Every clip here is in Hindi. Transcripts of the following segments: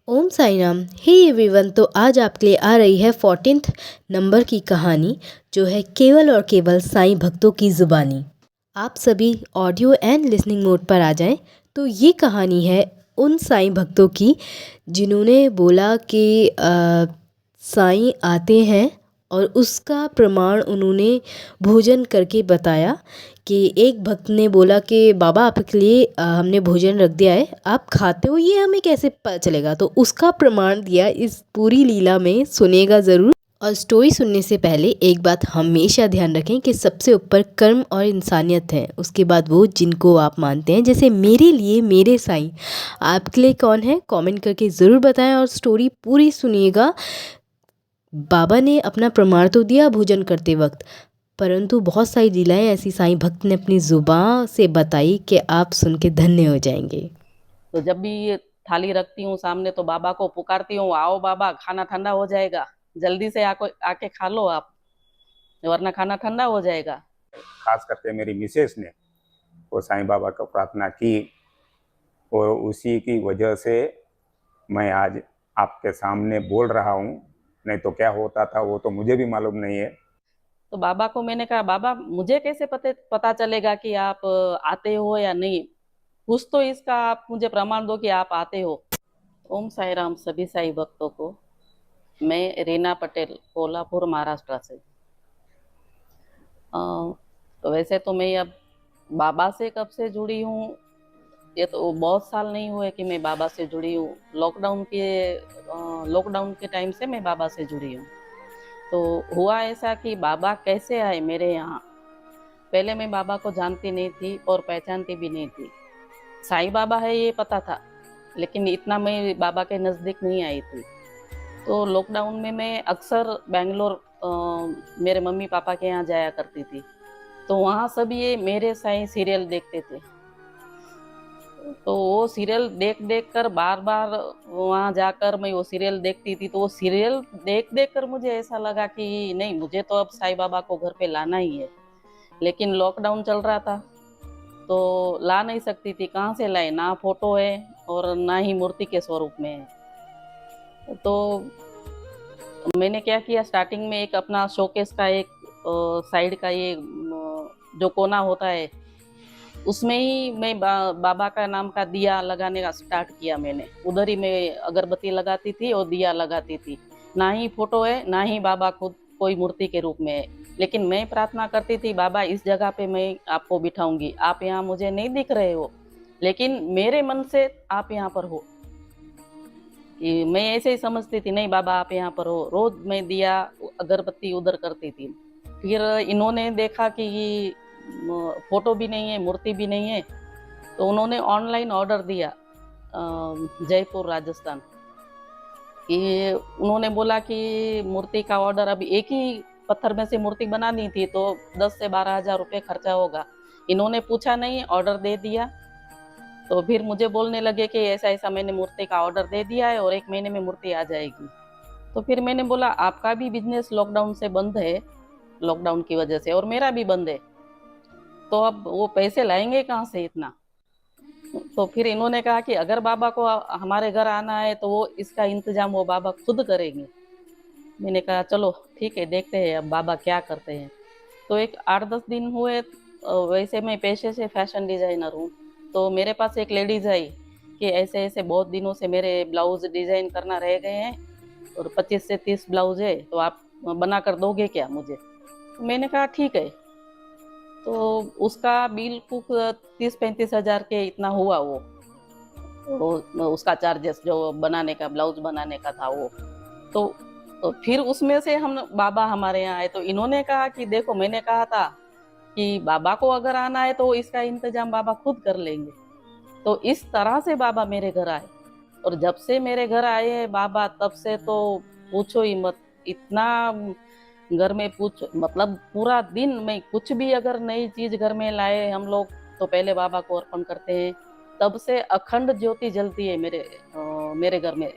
ओम साई राम। हे एवरीवन, तो आज आपके लिए आ रही है 14th नंबर की कहानी, जो है केवल और केवल साईं भक्तों की ज़ुबानी। आप सभी ऑडियो एंड लिसनिंग मोड पर आ जाएं। तो ये कहानी है उन साईं भक्तों की जिन्होंने बोला कि साईं आते हैं, और उसका प्रमाण उन्होंने भोजन करके बताया। कि एक भक्त ने बोला कि बाबा आपके लिए हमने भोजन रख दिया है, आप खाते हो, ये हमें कैसे पता चलेगा। तो उसका प्रमाण दिया इस पूरी लीला में, सुनेगा ज़रूर। और स्टोरी सुनने से पहले एक बात हमेशा ध्यान रखें कि सबसे ऊपर कर्म और इंसानियत है, उसके बाद वो जिनको आप मानते हैं। जैसे मेरे लिए मेरे साईं, आपके लिए कौन है, कमेंट करके ज़रूर बताएं और स्टोरी पूरी सुनिएगा। बाबा ने अपना प्रमाण तो दिया भोजन करते वक्त, परंतु बहुत सारी लीलाएं ऐसी साईं भक्त ने अपनी जुबान से बताई कि आप सुन के धन्य हो जाएंगे। तो जब भी ये थाली रखती हूँ सामने तो बाबा को पुकारती हूँ, आओ बाबा खाना ठंडा हो जाएगा, जल्दी से आके खा लो आप, वरना खाना ठंडा हो जाएगा। खास करके मेरी मिसेस ने वो साईं बाबा को प्रार्थना की, और उसी की वजह से मैं आज आपके सामने बोल रहा हूँ। नहीं तो क्या होता था वो तो मुझे भी मालूम नहीं है। तो बाबा को मैंने कहा, बाबा मुझे कैसे पता चलेगा कि आप आते हो या नहीं, कुछ तो इसका आप मुझे प्रमाण दो कि आप आते हो। ओम साई राम सभी साई भक्तों को। मैं रीना पटेल, कोल्हापुर, महाराष्ट्र से। तो वैसे तो मैं अब बाबा से कब से जुड़ी हूँ, ये तो बहुत साल नहीं हुए कि मैं बाबा से जुड़ी हूँ। लॉकडाउन के टाइम से मैं बाबा से जुड़ी हूँ। तो हुआ ऐसा कि बाबा कैसे आए मेरे यहाँ। पहले मैं बाबा को जानती नहीं थी और पहचानती भी नहीं थी। साईं बाबा है ये पता था, लेकिन इतना मैं बाबा के नज़दीक नहीं आई थी। तो लॉकडाउन में मैं अक्सर बेंगलोर मेरे मम्मी पापा के यहाँ जाया करती थी। तो वहाँ सब ये मेरे साईं सीरियल देखते थे। तो वो सीरियल देख देख कर बार बार वहाँ जाकर मैं वो सीरियल देखती थी। तो वो सीरियल देख देख कर मुझे ऐसा लगा कि नहीं, मुझे तो अब साईं बाबा को घर पे लाना ही है। लेकिन लॉकडाउन चल रहा था तो ला नहीं सकती थी, कहाँ से लाए, ना फोटो है और ना ही मूर्ति के स्वरूप में है। तो मैंने क्या किया, स्टार्टिंग में एक अपना शोकेस का एक साइड का ये जो कोना होता है, उसमें ही मैं बाबा का नाम का दिया लगाने का स्टार्ट किया। मैंने उधर ही मैं अगरबत्ती लगाती थी और दिया लगाती थी। ना ही फोटो है, ना ही बाबा खुद कोई मूर्ति के रूप में है, लेकिन मैं प्रार्थना करती थी, बाबा इस जगह पे मैं आपको बिठाऊंगी, आप यहाँ मुझे नहीं दिख रहे हो, लेकिन मेरे मन से आप यहाँ पर हो। मैं ऐसे ही समझती थी, नहीं बाबा आप यहाँ पर हो। रोज मैं दिया अगरबत्ती उधर करती थी। फिर इन्होंने देखा कि फोटो भी नहीं है, मूर्ति भी नहीं है, तो उन्होंने ऑनलाइन ऑर्डर दिया जयपुर राजस्थान। कि उन्होंने बोला कि मूर्ति का ऑर्डर, अभी एक ही पत्थर में से मूर्ति बनानी थी तो 10 से 12 हज़ार रुपये खर्चा होगा। इन्होंने पूछा नहीं, ऑर्डर दे दिया। तो फिर मुझे बोलने लगे कि ऐसा ऐसा मैंने मूर्ति का ऑर्डर दे दिया है और 1 महीने में मूर्ति आ जाएगी। तो फिर मैंने बोला, आपका भी बिजनेस लॉकडाउन से बंद है, लॉकडाउन की वजह से, और मेरा भी बंद है, तो अब वो पैसे लाएंगे कहाँ से इतना। तो फिर इन्होंने कहा कि अगर बाबा को हमारे घर आना है तो वो इसका इंतजाम वो बाबा खुद करेंगे। मैंने कहा चलो ठीक है, देखते हैं अब बाबा क्या करते हैं। तो एक 8-10 दिन हुए। वैसे मैं पेशे से फैशन डिज़ाइनर हूँ। तो मेरे पास एक लेडीज़ आई कि ऐसे ऐसे बहुत दिनों से मेरे ब्लाउज डिज़ाइन करना रह गए हैं और 25 से 30 ब्लाउज है, तो आप बना कर दोगे क्या मुझे। तो मैंने कहा ठीक है। तो उसका बिल कुछ 30-35 हज़ार के इतना हुआ। वो उसका चार्जेस जो बनाने का, ब्लाउज बनाने का था वो। तो फिर उसमें से हम बाबा हमारे यहाँ आए। तो इन्होंने कहा कि देखो, मैंने कहा था कि बाबा को अगर आना है तो इसका इंतजाम बाबा खुद कर लेंगे। तो इस तरह से बाबा मेरे घर आए, और जब से मेरे घर आए हैं बाबा, तब से तो पूछो ही मत। इतना घर में मतलब पूरा दिन में कुछ भी अगर नई चीज घर में लाए हम लोग तो पहले बाबा को अर्पण करते हैं। तब से अखंड ज्योति जलती है मेरे घर में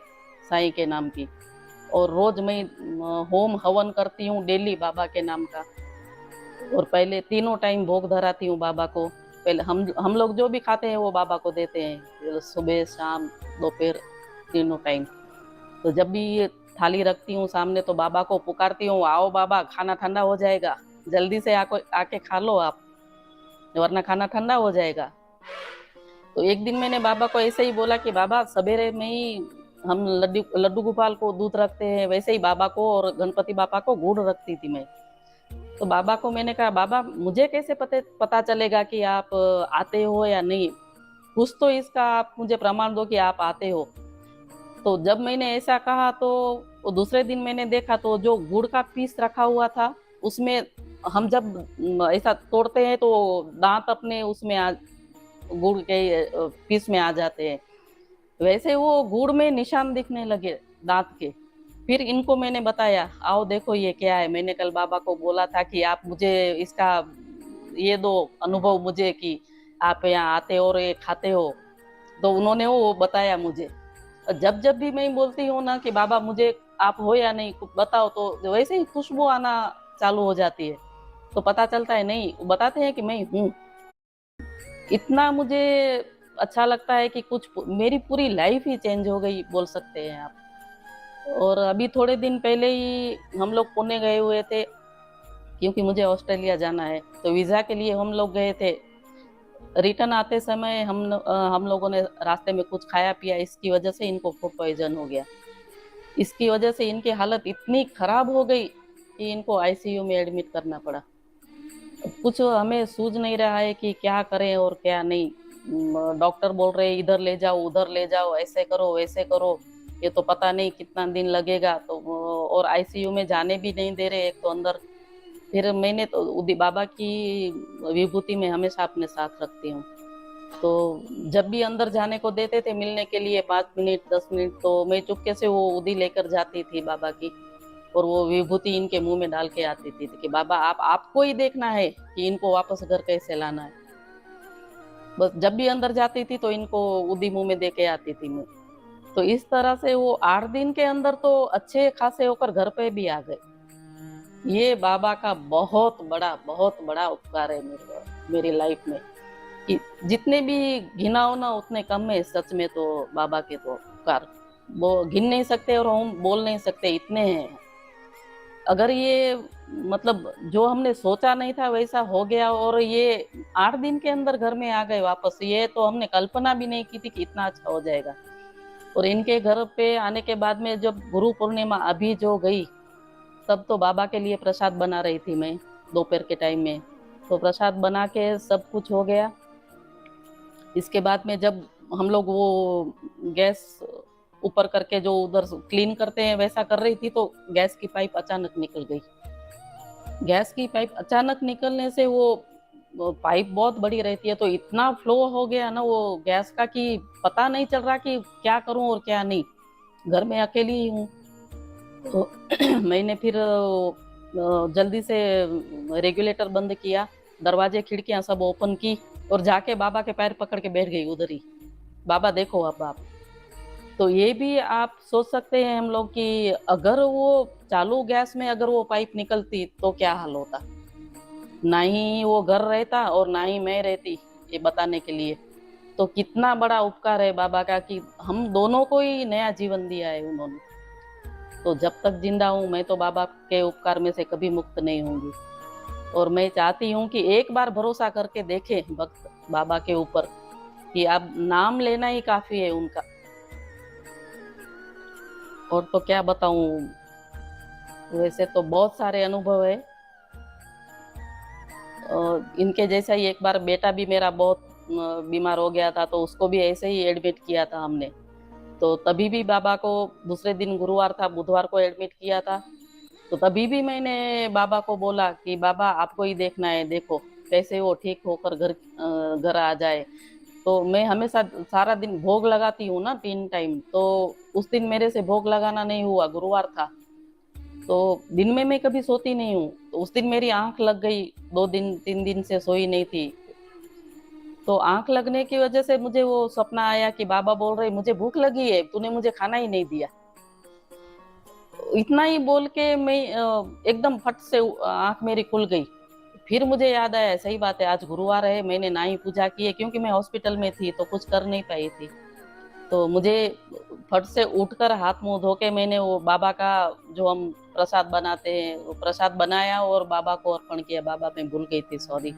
साईं के नाम की। और रोज मैं होम हवन करती हूँ डेली बाबा के नाम का। और पहले तीनों टाइम भोग धराती हूँ बाबा को। पहले हम लोग जो भी खाते हैं वो बाबा को देते हैं, सुबह शाम दोपहर तीनों टाइम। तो जब भी ये थाली रखती हूँ सामने तो बाबा को पुकारती हूँ, आओ बाबा खाना ठंडा हो जाएगा, जल्दी से आके खा लो आप, वरना खाना ठंडा हो जाएगा। तो एक दिन मैंने बाबा को ऐसे ही बोला कि बाबा सवेरे में ही हम लड्डू लड्डू गोपाल को दूध रखते हैं, वैसे ही बाबा को और गणपति बाबा को गुड़ रखती थी मैं। तो बाबा को मैंने कहा बाबा मुझे कैसे पता चलेगा कि आप आते हो या नहीं, कुछ तो इसका आप मुझे प्रमाण दो कि आप आते हो। तो जब मैंने ऐसा कहा तो वो दूसरे दिन मैंने देखा तो जो गुड़ का पीस रखा हुआ था उसमें हम जब ऐसा तोड़ते हैं तो दांत अपने उसमें गुड़ के पीस में आ जाते हैं, वैसे वो गुड़ में निशान दिखने लगे दांत के। फिर इनको मैंने बताया, आओ देखो ये क्या है, मैंने कल बाबा को बोला था कि आप मुझे इसका ये दो अनुभव मुझे कि आप यहाँ आते हो और ये खाते हो। तो उन्होंने वो बताया मुझे। जब जब भी मैं बोलती हूँ ना कि बाबा मुझे आप हो या नहीं कुछ बताओ, तो वैसे ही खुशबू आना चालू हो जाती है। तो पता चलता है नहीं, वो बताते हैं कि मैं हूँ। इतना मुझे अच्छा लगता है कि कुछ मेरी पूरी लाइफ ही चेंज हो गई बोल सकते हैं आप। और अभी थोड़े दिन पहले ही हम लोग पुणे गए हुए थे, क्योंकि मुझे ऑस्ट्रेलिया जाना है, तो वीज़ा के लिए हम लोग गए थे। रिटर्न आते समय हम लोगों ने रास्ते में कुछ खाया पिया, इसकी वजह से इनको फूड पॉइजन हो गया। इसकी वजह से इनकी हालत इतनी खराब हो गई कि इनको आईसीयू में एडमिट करना पड़ा। कुछ हमें सूझ नहीं रहा है कि क्या करें और क्या नहीं। डॉक्टर बोल रहे इधर ले जाओ उधर ले जाओ, ऐसे करो वैसे करो, ये तो पता नहीं कितना दिन लगेगा। तो और आईसीयू में जाने भी नहीं दे रहे एक तो अंदर। फिर मैंने तो उदी बाबा की विभूति में हमेशा अपने साथ रखती हूँ, तो जब भी अंदर जाने को देते थे मिलने के लिए 5 मिनट 10 मिनट, तो मैं चुपके से वो उदी लेकर जाती थी बाबा की, और वो विभूति इनके मुंह में डाल के आती थी कि बाबा आपको ही देखना है कि इनको वापस घर कैसे लाना है। बस जब भी अंदर जाती थी तो इनको उदी मुंह में दे के आती थी मैं। तो इस तरह से वो 8 दिन के अंदर तो अच्छे खासे होकर घर पे भी आ गए। ये बाबा का बहुत बड़ा उपकार है मेरी लाइफ में, कि जितने भी गिनाओ ना उतने कम है सच में। तो बाबा के तो उपकार वो गिन नहीं सकते और हम बोल नहीं सकते, इतने हैं। अगर ये मतलब जो हमने सोचा नहीं था वैसा हो गया, और ये 8 दिन के अंदर घर में आ गए वापस, ये तो हमने कल्पना भी नहीं की थी कि इतना अच्छा हो जाएगा। और इनके घर पे आने के बाद में जब गुरु पूर्णिमा अभी जो गई, तब तो बाबा के लिए प्रसाद बना रही थी मैं दोपहर के टाइम में। तो प्रसाद बना के सब कुछ हो गया। इसके बाद में जब हम लोग वो गैस ऊपर करके जो उधर क्लीन करते हैं वैसा कर रही थी, तो गैस की पाइप अचानक निकल गई। गैस की पाइप अचानक निकलने से वो पाइप बहुत बड़ी रहती है, तो इतना फ्लो हो गया ना वो गैस का कि पता नहीं चल रहा कि क्या करूं और क्या नहीं। घर में अकेली ही हूँ, तो मैंने फिर जल्दी से रेगुलेटर बंद किया, दरवाजे खिड़कियां सब ओपन की, और जाके बाबा के पैर पकड़ के बैठ गई उधर ही। बाबा देखो अब आप। तो ये भी आप सोच सकते हैं हम लोग कि अगर वो चालू गैस में अगर वो पाइप निकलती तो क्या हाल होता। ना ही वो घर रहता और ना ही मैं रहती, ये बताने के लिए। तो कितना बड़ा उपकार है बाबा का कि हम दोनों को ही नया जीवन दिया है उन्होंने। तो जब तक जिंदा हूँ मैं तो बाबा के उपकार में से कभी मुक्त नहीं होंगी। और मैं चाहती हूँ कि एक बार भरोसा करके देखें भक्त बाबा के ऊपर, कि अब नाम लेना ही काफी है उनका। और तो क्या बताऊं, वैसे तो बहुत सारे अनुभव है। और इनके जैसा ही एक बार बेटा भी मेरा बहुत बीमार हो गया था, तो उसको भी ऐसे ही एडमिट किया था हमने। तो तभी भी बाबा को दूसरे दिन गुरुवार था, बुधवार को एडमिट किया था। तो तभी भी मैंने बाबा को बोला कि बाबा आपको ही देखना है, देखो कैसे वो ठीक होकर घर आ जाए। तो मैं हमेशा सारा दिन भोग लगाती हूँ ना 3 टाइम, तो उस दिन मेरे से भोग लगाना नहीं हुआ, गुरुवार था। तो दिन में मैं कभी सोती नहीं हूँ, तो उस दिन मेरी आंख लग गई, 2 दिन 3 दिन से सोई नहीं थी। तो आंख लगने की वजह से मुझे वो सपना आया कि बाबा बोल रहे मुझे भूख लगी है, तूने मुझे खाना ही नहीं दिया। इतना ही बोल के मैं एकदम फट से आंख मेरी खुल गई। फिर मुझे याद आया सही बात है आज गुरुवार है, मैंने ना ही पूजा की है, क्योंकि मैं हॉस्पिटल में थी तो कुछ कर नहीं पाई थी। तो मुझे फट से उठकर हाथ मुंह धो के मैंने वो बाबा का जो हम प्रसाद बनाते हैं वो प्रसाद बनाया और बाबा को अर्पण किया। बाबा मैं भूल गई थी, सॉरी।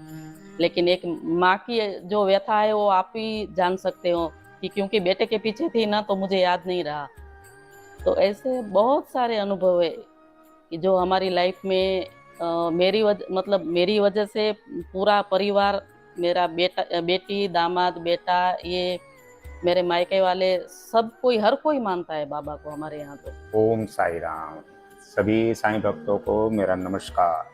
लेकिन एक माँ की जो व्यथा है वो आप ही जान सकते हो कि क्योंकि बेटे के पीछे थी ना तो मुझे याद नहीं रहा। तो ऐसे बहुत सारे अनुभव है कि जो हमारी लाइफ में मेरी वजह से पूरा परिवार, मेरा बेटा बेटी दामाद बेटा, ये मेरे मायके वाले, सब कोई हर कोई मानता है बाबा को हमारे यहाँ तो। ओम साई राम। सभी साईं भक्तों को मेरा नमस्कार।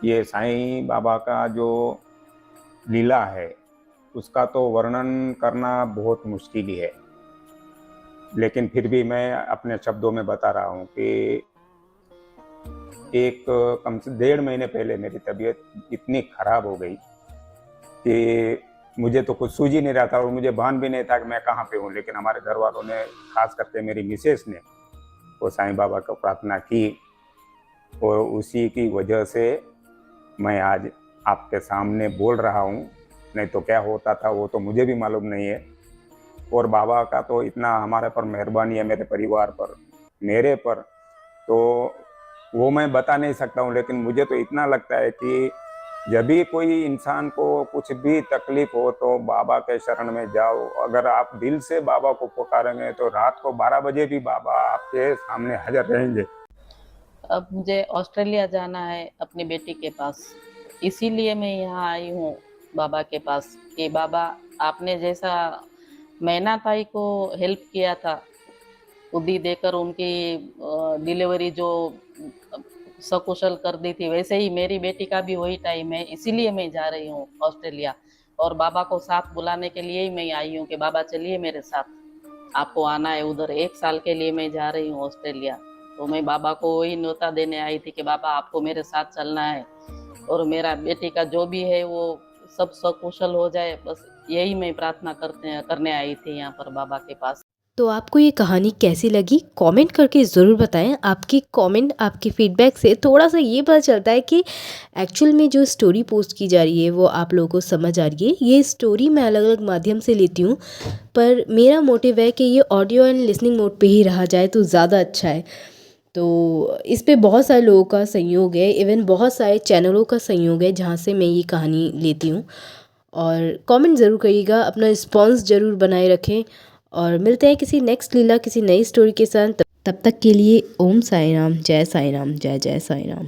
ये साईं बाबा का जो लीला है उसका तो वर्णन करना बहुत मुश्किल ही है, लेकिन फिर भी मैं अपने शब्दों में बता रहा हूँ कि एक कम से 1.5 महीने पहले मेरी तबीयत इतनी खराब हो गई कि मुझे तो कुछ सूझ ही नहीं रहा था और मुझे भान भी नहीं था कि मैं कहाँ पे हूँ। लेकिन हमारे घर वालों ने, खास करके मेरी मिसेस ने, वो साईं बाबा को प्रार्थना की और उसी की वजह से मैं आज आपके सामने बोल रहा हूँ। नहीं तो क्या होता था वो तो मुझे भी मालूम नहीं है। और बाबा का तो इतना हमारे पर मेहरबानी है, मेरे परिवार पर, मेरे पर, तो वो मैं बता नहीं सकता हूँ। लेकिन मुझे तो इतना लगता है कि जब भी कोई इंसान को कुछ भी तकलीफ हो तो बाबा के शरण में जाओ। अगर आप दिल से बाबा को पुकारेंगे तो रात को 12 बजे भी बाबा आपके सामने हाजिर रहेंगे। अब मुझे ऑस्ट्रेलिया जाना है अपनी बेटी के पास, इसीलिए मैं यहाँ आई हूँ बाबा के पास कि बाबा आपने जैसा मैना ताई को हेल्प किया था, उदी देकर उनकी डिलीवरी जो सकुशल कर दी थी, वैसे ही मेरी बेटी का भी वही टाइम है। इसीलिए मैं जा रही हूँ ऑस्ट्रेलिया और बाबा को साथ बुलाने के लिए ही मैं आई हूँ कि बाबा चलिए मेरे साथ, आपको आना है उधर। 1 साल के लिए मैं जा रही हूँ ऑस्ट्रेलिया। तो मैं बाबा को वही न्योता देने आई थी कि बाबा आपको मेरे साथ चलना है और मेरा बेटी का जो भी है वो सब सकुशल हो जाए, बस यही मैं प्रार्थना करने आई थी यहाँ पर बाबा के पास। तो आपको ये कहानी कैसी लगी कमेंट करके ज़रूर बताएं। आपकी कमेंट, आपकी फीडबैक से थोड़ा सा ये पता चलता है कि एक्चुअल में जो स्टोरी पोस्ट की जा रही है वो आप लोगों को समझ आ रही है। ये स्टोरी मैं अलग अलग माध्यम से लेती हूँ, पर मेरा मोटिव है कि ये ऑडियो एंड लिसनिंग मोड पे ही रहा जाए तो ज़्यादा अच्छा है। तो इस पे बहुत सारे लोगों का सहयोग है, इवन बहुत सारे चैनलों का सहयोग है जहाँ से मैं ये कहानी लेती हूँ। और कमेंट ज़रूर करिएगा, अपना रिस्पॉन्स ज़रूर बनाए रखें और मिलते हैं किसी नेक्स्ट लीला, किसी नई स्टोरी के साथ। तब तक के लिए ओम साई राम, जय साई राम, जय जय साई राम।